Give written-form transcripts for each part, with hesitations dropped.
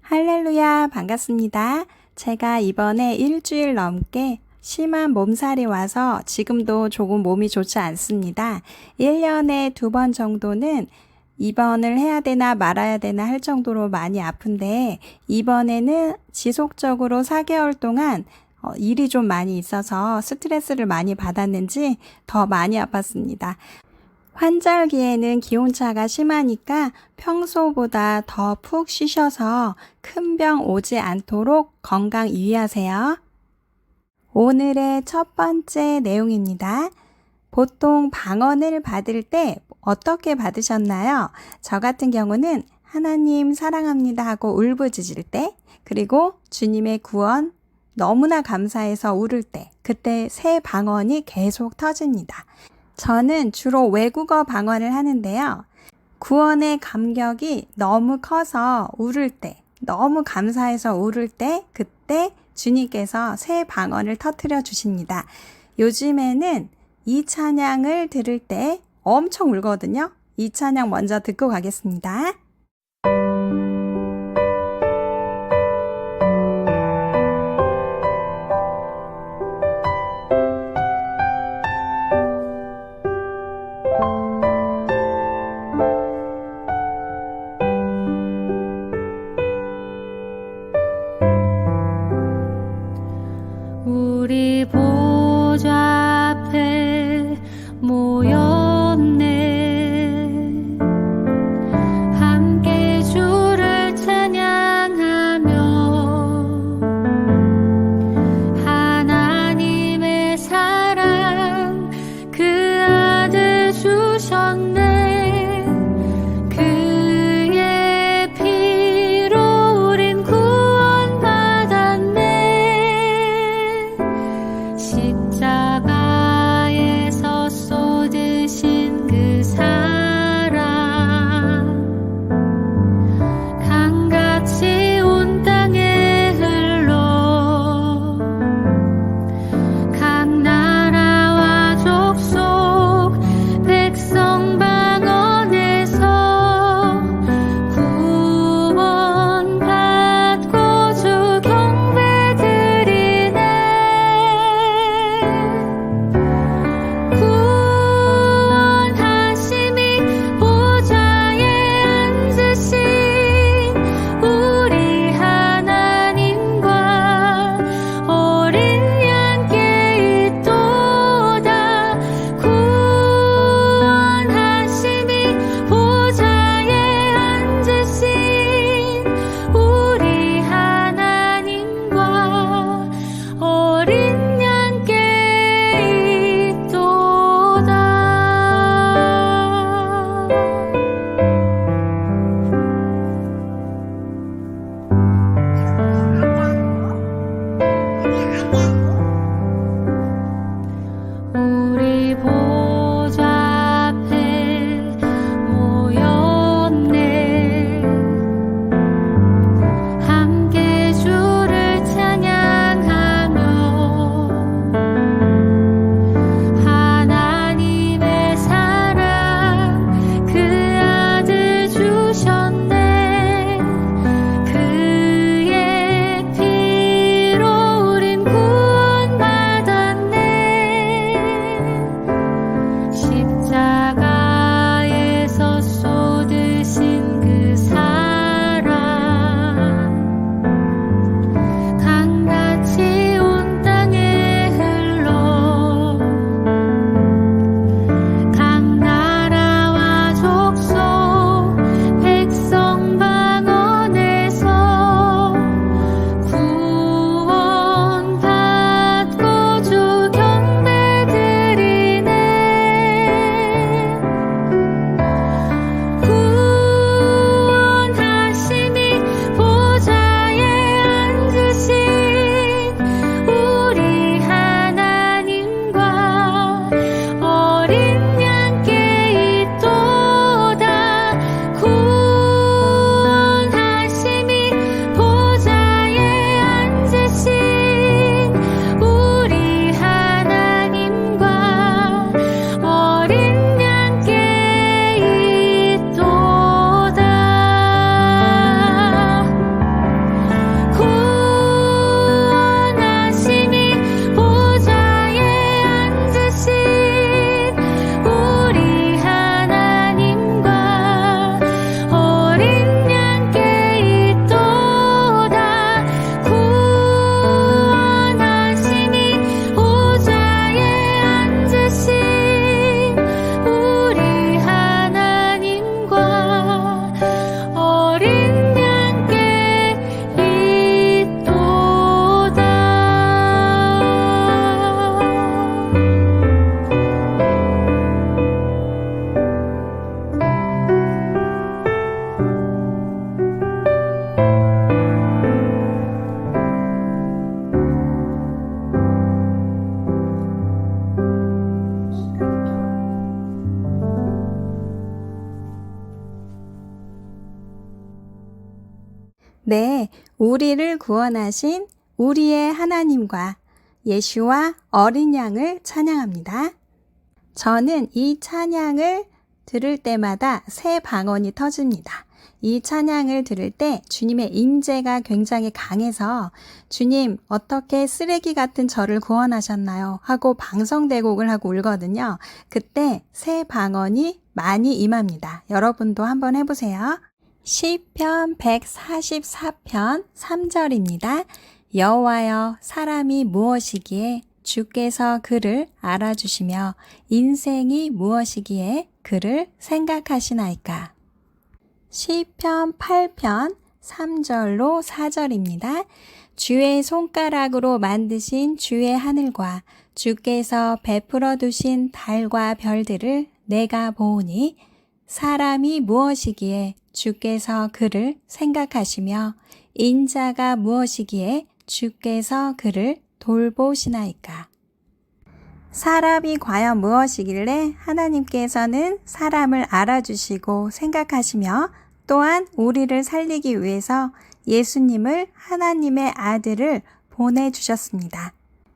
할렐루야, 반갑습니다. 제가 이번에 일주일 넘게 심한 몸살이 와서 지금도 조금 몸이 좋지 않습니다. 1년에 2번 정도는 입원을 해야 되나 말아야 되나 할 정도로 많이 아픈데 이번에는 지속적으로 4개월 동안 일이 좀 많이 있어서 스트레스를 많이 받았는지 더 많이 아팠습니다. 환절기에는 기온차가 심하니까 평소보다 더 푹 쉬셔서 큰 병 오지 않도록 건강 유의하세요. 오늘의 첫 번째 내용입니다. 보통 방언을 받을 때 어떻게 받으셨나요? 저 같은 경우는 하나님 사랑합니다 하고 울부짖을 때, 그리고 주님의 구원 너무나 감사해서 울을 때, 그때 새 방언이 계속 터집니다. 저는 주로 외국어 방언을 하는데요. 구원의 감격이 너무 커서 울을 때, 너무 감사해서 울을 때, 그때 주님께서 새 방언을 터뜨려 주십니다. 요즘에는 이 찬양을 들을 때 엄청 울거든요. 이 찬양 먼저 듣고 가겠습니다. 우리 보좌 앞에 모였네. 한 네, 우리를 구원하신 우리의 하나님과 예수와 어린 양을 찬양합니다. 저는 이 찬양을 들을 때마다 새 방언이 터집니다. 이 찬양을 들을 때 주님의 임재가 굉장히 강해서 주님 어떻게 쓰레기 같은 저를 구원하셨나요? 하고 방성대곡을 하고 울거든요. 그때 새 방언이 많이 임합니다. 여러분도 한번 해보세요. 시편 144편 3절입니다. 여호와여 사람이 무엇이기에 주께서 그를 알아주시며 인생이 무엇이기에 그를 생각하시나이까. 시편 8편 3절로 4절입니다. 주의 손가락으로 만드신 주의 하늘과 주께서 베풀어 두신 달과 별들을 내가 보오니 사람이 무엇이기에 주께서 그를 생각하시며 인자가 무엇이기에 주께서 그를 돌보시나이까. 사람이 과연 무엇이길래 하나님께서는 사람을 알아주시고 생각하시며 또한 우리를 살리기 위해서 예수님을 하나님의 아들을 보내주셨습니다.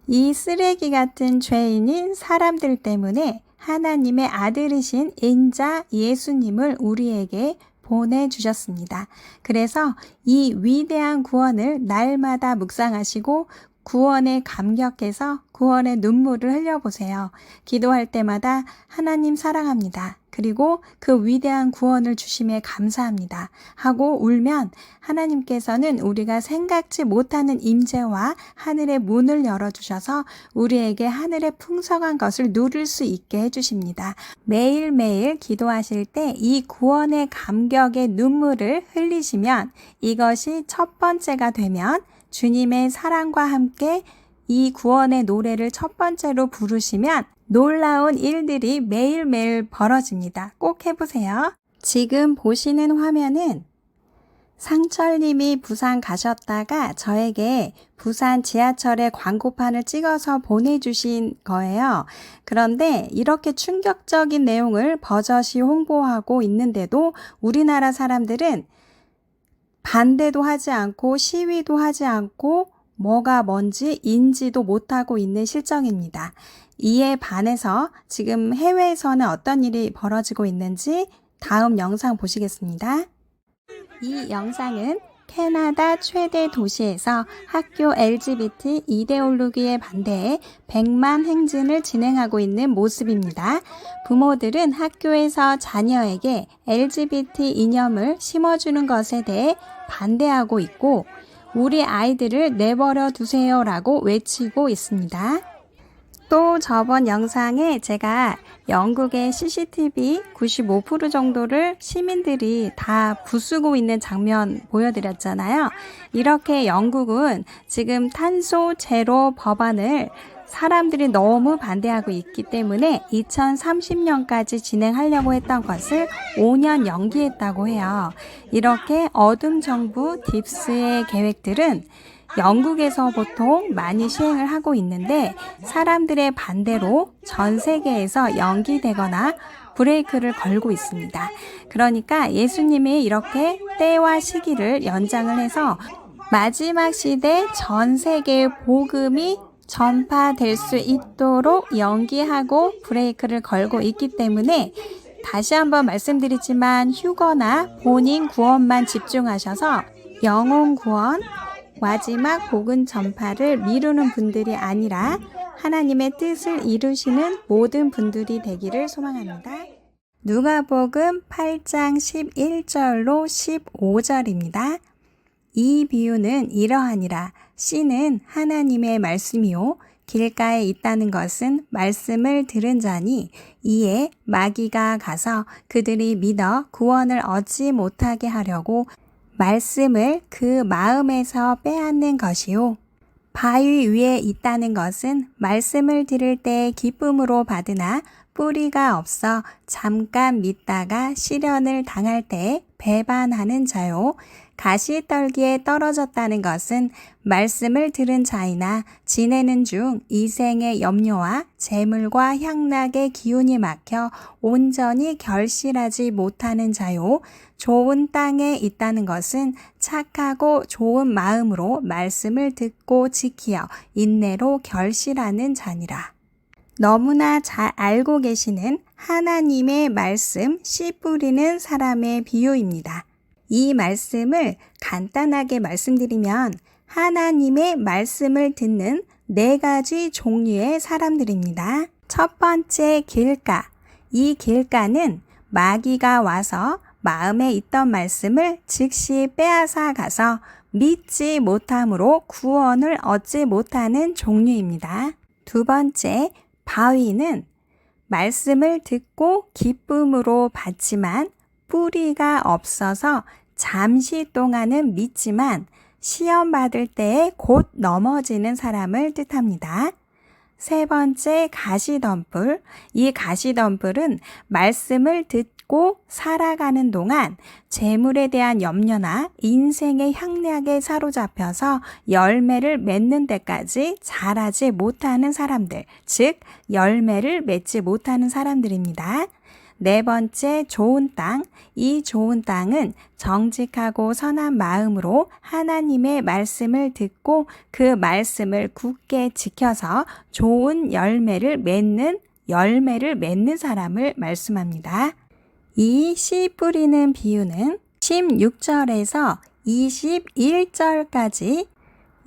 이 쓰레기 같은 죄인인 사람들 때문에 하나님의 아들이신 인자 예수님을 우리에게 보내주셨습니다. 그래서 이 위대한 구원을 날마다 묵상하시고 구원에 감격해서 구원의 눈물을 흘려보세요. 기도할 때마다 하나님 사랑합니다. 그리고 그 위대한 구원을 주심에 감사합니다. 하고 울면 하나님께서는 우리가 생각지 못하는 임재와 하늘의 문을 열어주셔서 우리에게 하늘의 풍성한 것을 누릴 수 있게 해주십니다. 매일매일 기도하실 때 이 구원의 감격의 눈물을 흘리시면 이것이 첫 번째가 되면 주님의 사랑과 함께 이 구원의 노래를 첫 번째로 부르시면 놀라운 일들이 매일매일 벌어집니다. 꼭 해보세요. 지금 보시는 화면은 상철님이 부산 가셨다가 저에게 부산 지하철에 광고판을 찍어서 보내주신 거예요. 그런데 이렇게 충격적인 내용을 버젓이 홍보하고 있는데도 우리나라 사람들은 반대도 하지 않고 시위도 하지 않고 뭐가 뭔지 인지도 못하고 있는 실정입니다. 이에 반해서 지금 해외에서는 어떤 일이 벌어지고 있는지 다음 영상 보시겠습니다. 이 영상은 캐나다 최대 도시에서 학교 LGBT 이데올로기에 반대해 100만 행진을 진행하고 있는 모습입니다. 부모들은 학교에서 자녀에게 LGBT 이념을 심어주는 것에 대해 반대하고 있고 우리 아이들을 내버려 두세요라고 외치고 있습니다. 또 저번 영상에 제가 영국의 CCTV 95% 정도를 시민들이 다 부수고 있는 장면 보여드렸잖아요. 이렇게 영국은 지금 탄소 제로 법안을 사람들이 너무 반대하고 있기 때문에 2030년까지 진행하려고 했던 것을 5년 연기했다고 해요. 이렇게 어둠 정부 딥스의 계획들은 영국에서 보통 많이 시행을 하고 있는데 사람들의 반대로 전 세계에서 연기되거나 브레이크를 걸고 있습니다. 그러니까 예수님이 이렇게 때와 시기를 연장을 해서 마지막 시대 전 세계 복음이 전파될 수 있도록 연기하고 브레이크를 걸고 있기 때문에 다시 한번 말씀드리지만 휴거나 본인 구원만 집중하셔서 영혼 구원, 마지막 복음 전파를 미루는 분들이 아니라 하나님의 뜻을 이루시는 모든 분들이 되기를 소망합니다. 누가복음 8장 11절로 15절입니다. 이 비유는 이러하니라. 씨는 하나님의 말씀이요 길가에 있다는 것은 말씀을 들은 자니 이에 마귀가 가서 그들이 믿어 구원을 얻지 못하게 하려고 말씀을 그 마음에서 빼앗는 것이요. 바위 위에 있다는 것은 말씀을 들을 때 기쁨으로 받으나 뿌리가 없어 잠깐 믿다가 시련을 당할 때 배반하는 자요. 가시떨기에 떨어졌다는 것은 말씀을 들은 자이나 지내는 중 이생의 염려와 재물과 향락의 기운이 막혀 온전히 결실하지 못하는 자요. 좋은 땅에 있다는 것은 착하고 좋은 마음으로 말씀을 듣고 지키어 인내로 결실하는 자니라. 너무나 잘 알고 계시는 하나님의 말씀 씨 뿌리는 사람의 비유입니다. 이 말씀을 간단하게 말씀드리면 하나님의 말씀을 듣는 4가지 종류의 사람들입니다. 첫 번째 길가. 이 길가는 마귀가 와서 마음에 있던 말씀을 즉시 빼앗아 가서 믿지 못함으로 구원을 얻지 못하는 종류입니다. 두 번째 바위는 말씀을 듣고 기쁨으로 받지만 뿌리가 없어서 잠시 동안은 믿지만 시험 받을 때에 곧 넘어지는 사람을 뜻합니다. 세 번째 가시덤불. 이 가시덤불은 말씀을 듣고 살아가는 동안 재물에 대한 염려나 인생의 향락에 사로잡혀서 열매를 맺는 데까지 자라지 못하는 사람들, 즉 열매를 맺지 못하는 사람들입니다. 네 번째 좋은 땅. 이 좋은 땅은 정직하고 선한 마음으로 하나님의 말씀을 듣고 그 말씀을 굳게 지켜서 좋은 열매를 맺는 사람을 말씀합니다. 이 씨 뿌리는 비유는 16절에서 21절까지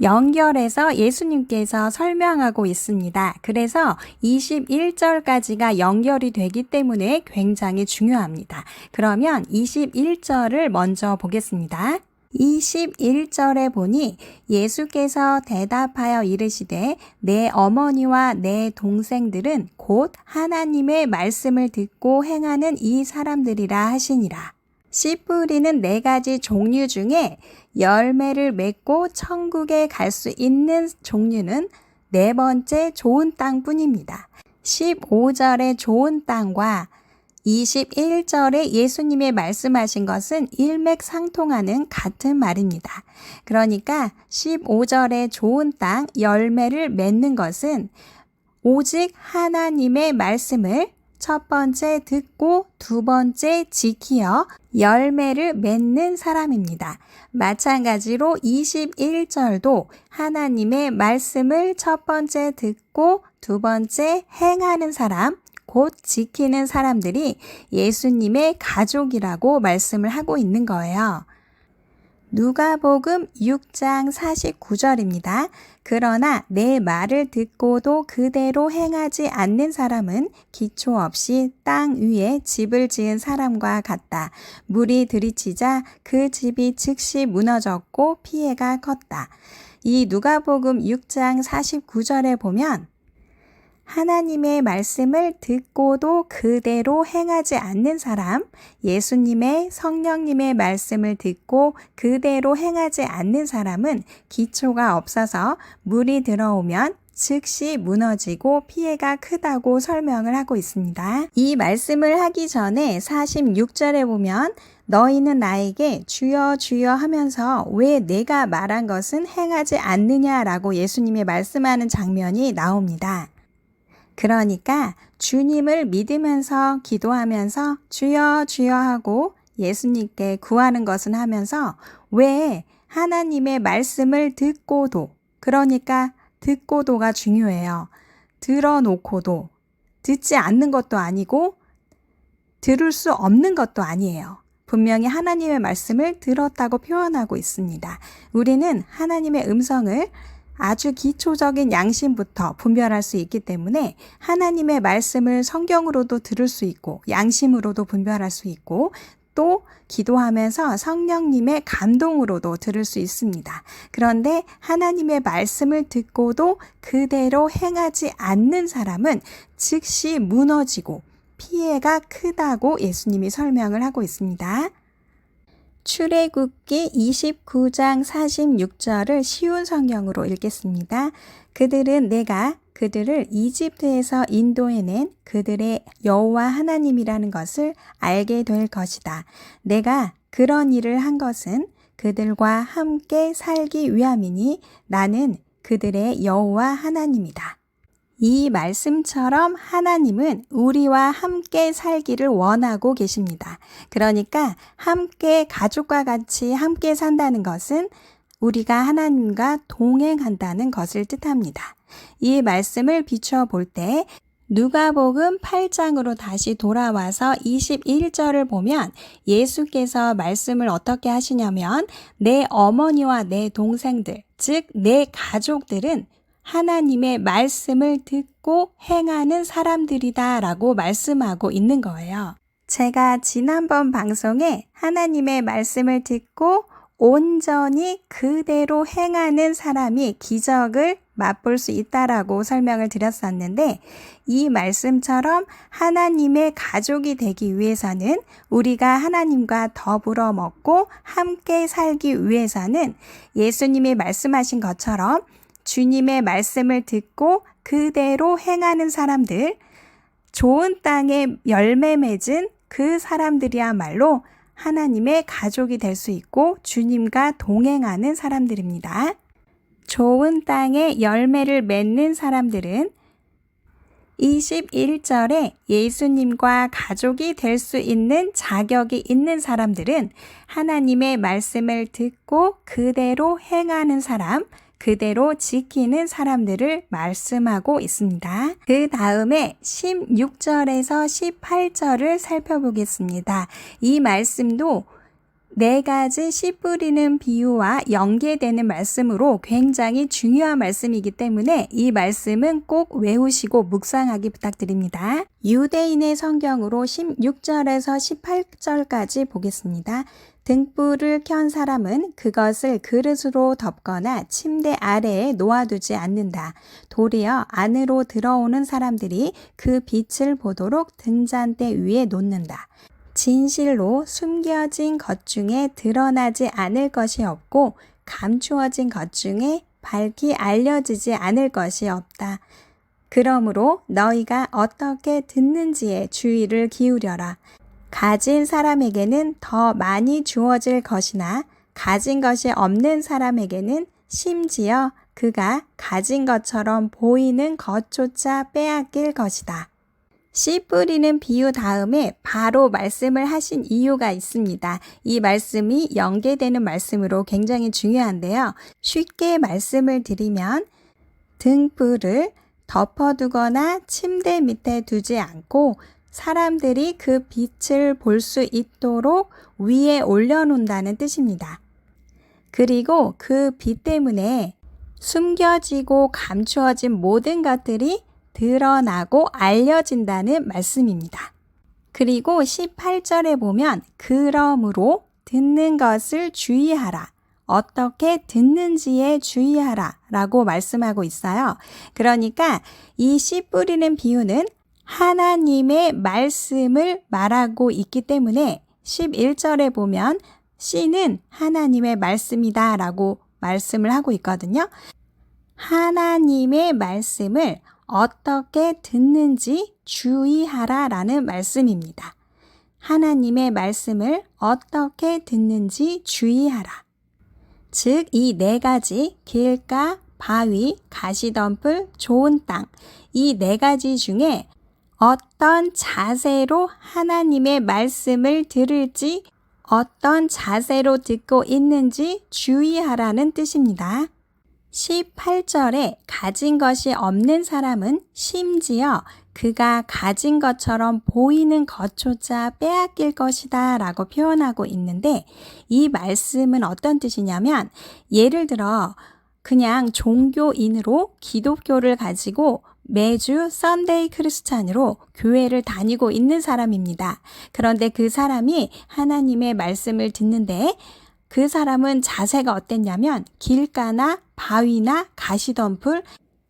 연결해서 예수님께서 설명하고 있습니다. 그래서 21절까지가 연결이 되기 때문에 굉장히 중요합니다. 그러면 21절을 먼저 보겠습니다. 21절에 보니 예수께서 대답하여 이르시되 내 어머니와 내 동생들은 곧 하나님의 말씀을 듣고 행하는 이 사람들이라 하시니라. 씨 뿌리는 4가지 종류 중에 열매를 맺고 천국에 갈 수 있는 종류는 4번째 좋은 땅뿐입니다. 15절의 좋은 땅과 21절에 예수님이 말씀하신 것은 일맥상통하는 같은 말입니다. 그러니까 15절의 좋은 땅 열매를 맺는 것은 오직 하나님의 말씀을 첫 번째 듣고 두 번째 지키어 열매를 맺는 사람입니다. 마찬가지로 21절도 하나님의 말씀을 첫 번째 듣고 두 번째 행하는 사람, 곧 지키는 사람들이 예수님의 가족이라고 말씀을 하고 있는 거예요. 누가복음 6장 49절입니다. 그러나 내 말을 듣고도 그대로 행하지 않는 사람은 기초 없이 땅 위에 집을 지은 사람과 같다. 물이 들이치자 그 집이 즉시 무너졌고 피해가 컸다. 이 누가복음 6장 49절에 보면 하나님의 말씀을 듣고도 그대로 행하지 않는 사람, 예수님의 성령님의 말씀을 듣고 그대로 행하지 않는 사람은 기초가 없어서 물이 들어오면 즉시 무너지고 피해가 크다고 설명을 하고 있습니다. 이 말씀을 하기 전에 46절에 보면 너희는 나에게 주여 주여 하면서 왜 내가 말한 것은 행하지 않느냐라고 예수님이 말씀하는 장면이 나옵니다. 그러니까 주님을 믿으면서 기도하면서 주여 주여 하고 예수님께 구하는 것은 하면서 왜 하나님의 말씀을 듣고도, 그러니까 듣고도가 중요해요. 들어놓고도 듣지 않는 것도 아니고 들을 수 없는 것도 아니에요. 분명히 하나님의 말씀을 들었다고 표현하고 있습니다. 우리는 하나님의 음성을 아주 기초적인 양심부터 분별할 수 있기 때문에 하나님의 말씀을 성경으로도 들을 수 있고 양심으로도 분별할 수 있고 또 기도하면서 성령님의 감동으로도 들을 수 있습니다. 그런데 하나님의 말씀을 듣고도 그대로 행하지 않는 사람은 즉시 무너지고 피해가 크다고 예수님이 설명을 하고 있습니다. 출애굽기 29장 46절을 쉬운 성경으로 읽겠습니다. 그들은 내가 그들을 이집트에서 인도해낸 그들의 여호와 하나님이라는 것을 알게 될 것이다. 내가 그런 일을 한 것은 그들과 함께 살기 위함이니 나는 그들의 여호와 하나님이다. 이 말씀처럼 하나님은 우리와 함께 살기를 원하고 계십니다. 그러니까 함께 가족과 같이 함께 산다는 것은 우리가 하나님과 동행한다는 것을 뜻합니다. 이 말씀을 비추어 볼 때 누가복음 8장으로 다시 돌아와서 21절을 보면 예수께서 말씀을 어떻게 하시냐면 내 어머니와 내 동생들, 즉 내 가족들은 하나님의 말씀을 듣고 행하는 사람들이다 라고 말씀하고 있는 거예요. 제가 지난번 방송에 하나님의 말씀을 듣고 온전히 그대로 행하는 사람이 기적을 맛볼 수 있다라고 설명을 드렸었는데 이 말씀처럼 하나님의 가족이 되기 위해서는 우리가 하나님과 더불어 먹고 함께 살기 위해서는 예수님이 말씀하신 것처럼 주님의 말씀을 듣고 그대로 행하는 사람들, 좋은 땅에 열매 맺은 그 사람들이야말로 하나님의 가족이 될 수 있고 주님과 동행하는 사람들입니다. 좋은 땅에 열매를 맺는 사람들은 21절에 예수님과 가족이 될 수 있는 자격이 있는 사람들은 하나님의 말씀을 듣고 그대로 행하는 사람, 그대로 지키는 사람들을 말씀하고 있습니다. 그 다음에 16절에서 18절을 살펴보겠습니다. 이 말씀도 네 가지 씨 뿌리는 비유와 연계되는 말씀으로 굉장히 중요한 말씀이기 때문에 이 말씀은 꼭 외우시고 묵상하기 부탁드립니다. 유대인의 성경으로 16절에서 18절까지 보겠습니다. 등불을 켠 사람은 그것을 그릇으로 덮거나 침대 아래에 놓아두지 않는다. 도리어 안으로 들어오는 사람들이 그 빛을 보도록 등잔대 위에 놓는다. 진실로 숨겨진 것 중에 드러나지 않을 것이 없고 감추어진 것 중에 밝히 알려지지 않을 것이 없다. 그러므로 너희가 어떻게 듣는지에 주의를 기울여라. 가진 사람에게는 더 많이 주어질 것이나 가진 것이 없는 사람에게는 심지어 그가 가진 것처럼 보이는 것조차 빼앗길 것이다. 씨 뿌리는 비유 다음에 바로 말씀을 하신 이유가 있습니다. 이 말씀이 연계되는 말씀으로 굉장히 중요한데요. 쉽게 말씀을 드리면 등불을 덮어두거나 침대 밑에 두지 않고 사람들이 그 빛을 볼 수 있도록 위에 올려놓는다는 뜻입니다. 그리고 그 빛 때문에 숨겨지고 감추어진 모든 것들이 드러나고 알려진다는 말씀입니다. 그리고 18절에 보면 그러므로 듣는 것을 주의하라. 어떻게 듣는지에 주의하라 라고 말씀하고 있어요. 그러니까 이 씨 뿌리는 비유는 하나님의 말씀을 말하고 있기 때문에 11절에 보면 씨는 하나님의 말씀이다 라고 말씀을 하고 있거든요. 하나님의 말씀을 어떻게 듣는지 주의하라 라는 말씀입니다. 하나님의 말씀을 어떻게 듣는지 주의하라. 즉, 이 네 가지 길가, 바위, 가시덤불, 좋은 땅, 이 네 가지 중에 어떤 자세로 하나님의 말씀을 들을지, 어떤 자세로 듣고 있는지 주의하라는 뜻입니다. 18절에 가진 것이 없는 사람은 심지어 그가 가진 것처럼 보이는 것조차 빼앗길 것이다 라고 표현하고 있는데 이 말씀은 어떤 뜻이냐면 예를 들어 그냥 종교인으로 기독교를 가지고 매주 썬데이 크리스찬으로 교회를 다니고 있는 사람입니다. 그런데 그 사람이 하나님의 말씀을 듣는데 그 사람은 자세가 어땠냐면 길가나 바위나 가시덤불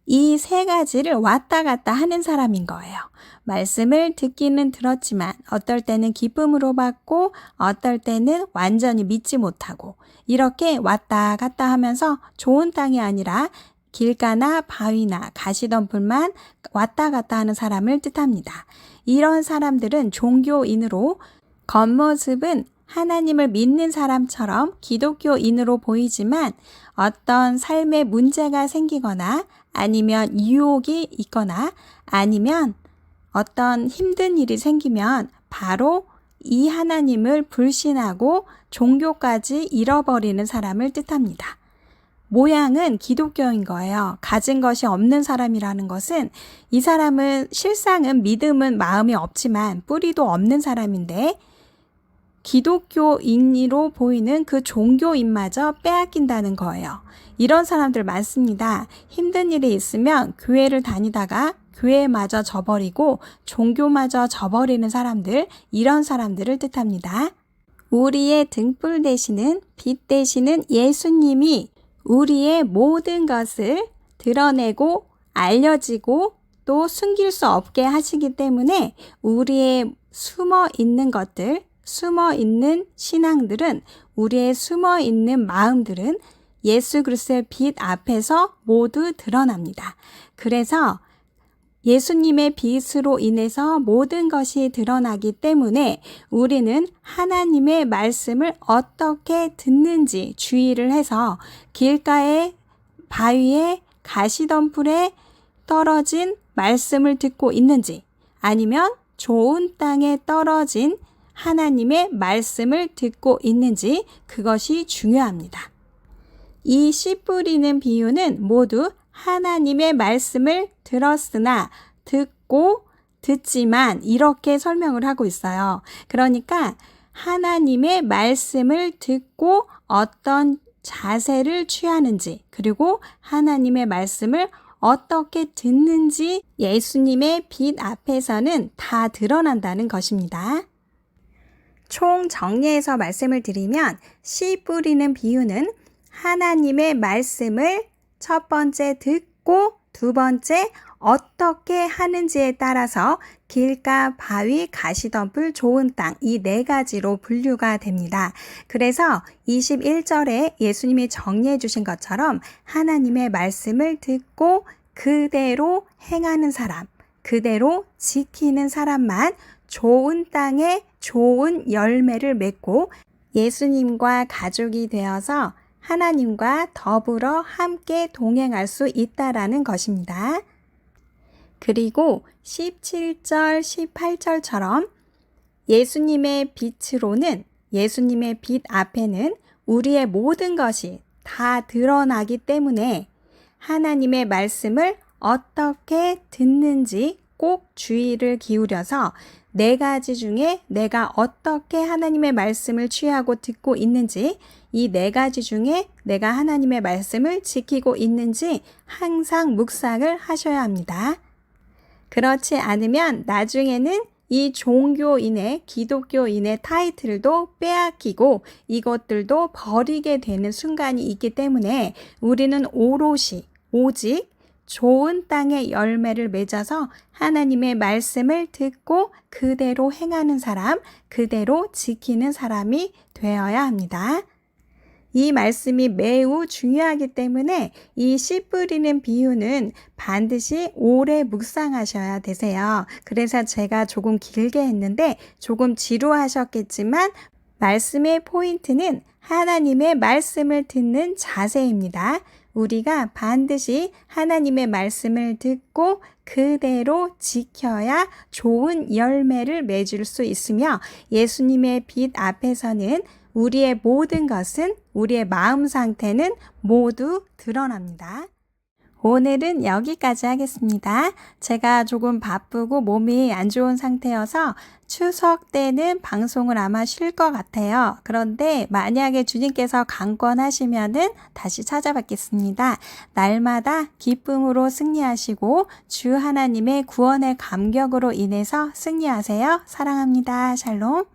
이 세 가지를 왔다 갔다 하는 사람인 거예요. 말씀을 듣기는 들었지만 어떨 때는 기쁨으로 받고 어떨 때는 완전히 믿지 못하고 이렇게 왔다 갔다 하면서 좋은 땅이 아니라 길가나 바위나 가시덤불만 왔다 갔다 하는 사람을 뜻합니다. 이런 사람들은 종교인으로 겉모습은 하나님을 믿는 사람처럼 기독교인으로 보이지만 어떤 삶에 문제가 생기거나 아니면 유혹이 있거나 아니면 어떤 힘든 일이 생기면 바로 이 하나님을 불신하고 종교까지 잃어버리는 사람을 뜻합니다. 모양은 기독교인 거예요. 가진 것이 없는 사람이라는 것은 이 사람은 실상은 믿음은 마음이 없지만 뿌리도 없는 사람인데 기독교인으로 보이는 그 종교인마저 빼앗긴다는 거예요. 이런 사람들 많습니다. 힘든 일이 있으면 교회를 다니다가 교회마저 져버리고 종교마저 져버리는 사람들, 이런 사람들을 뜻합니다. 우리의 등불 되시는 빛 되시는 예수님이 우리의 모든 것을 드러내고 알려지고 또 숨길 수 없게 하시기 때문에 우리의 숨어 있는 것들, 숨어 있는 신앙들은, 우리의 숨어 있는 마음들은 예수 그리스도의 빛 앞에서 모두 드러납니다. 그래서 예수님의 빛으로 인해서 모든 것이 드러나기 때문에 우리는 하나님의 말씀을 어떻게 듣는지 주의를 해서 길가에 바위에 가시덤불에 떨어진 말씀을 듣고 있는지 아니면 좋은 땅에 떨어진 하나님의 말씀을 듣고 있는지 그것이 중요합니다. 이 씨 뿌리는 비유는 모두 하나님의 말씀을 들었으나 듣지만 이렇게 설명을 하고 있어요. 그러니까 하나님의 말씀을 듣고 어떤 자세를 취하는지 그리고 하나님의 말씀을 어떻게 듣는지 예수님의 빛 앞에서는 다 드러난다는 것입니다. 총 정리해서 말씀을 드리면 씨 뿌리는 비유는 하나님의 말씀을 첫 번째 듣고 두 번째 어떻게 하는지에 따라서 길가, 바위, 가시덤불, 좋은 땅 이 네 가지로 분류가 됩니다. 그래서 21절에 예수님이 정리해 주신 것처럼 하나님의 말씀을 듣고 그대로 행하는 사람, 그대로 지키는 사람만 좋은 땅에 좋은 열매를 맺고 예수님과 가족이 되어서 하나님과 더불어 함께 동행할 수 있다라는 것입니다. 그리고 17절, 18절처럼 예수님의 빛으로는 예수님의 빛 앞에는 우리의 모든 것이 다 드러나기 때문에 하나님의 말씀을 어떻게 듣는지 꼭 주의를 기울여서 네 가지 중에 내가 어떻게 하나님의 말씀을 취하고 듣고 있는지 이 네 가지 중에 내가 하나님의 말씀을 지키고 있는지 항상 묵상을 하셔야 합니다. 그렇지 않으면 나중에는 이 종교인의 기독교인의 타이틀도 빼앗기고 이것들도 버리게 되는 순간이 있기 때문에 우리는 오롯이 오직 좋은 땅의 열매를 맺어서 하나님의 말씀을 듣고 그대로 행하는 사람, 그대로 지키는 사람이 되어야 합니다. 이 말씀이 매우 중요하기 때문에 이 씨 뿌리는 비유는 반드시 오래 묵상하셔야 되세요. 그래서 제가 조금 길게 했는데 조금 지루하셨겠지만 말씀의 포인트는 하나님의 말씀을 듣는 자세입니다. 우리가 반드시 하나님의 말씀을 듣고 그대로 지켜야 좋은 열매를 맺을 수 있으며 예수님의 빛 앞에서는 우리의 모든 것은 우리의 마음 상태는 모두 드러납니다. 오늘은 여기까지 하겠습니다. 제가 조금 바쁘고 몸이 안 좋은 상태여서 추석 때는 방송을 아마 쉴 것 같아요. 그런데 만약에 주님께서 강권하시면은 다시 찾아뵙겠습니다. 날마다 기쁨으로 승리하시고 주 하나님의 구원의 감격으로 인해서 승리하세요. 사랑합니다. 샬롬.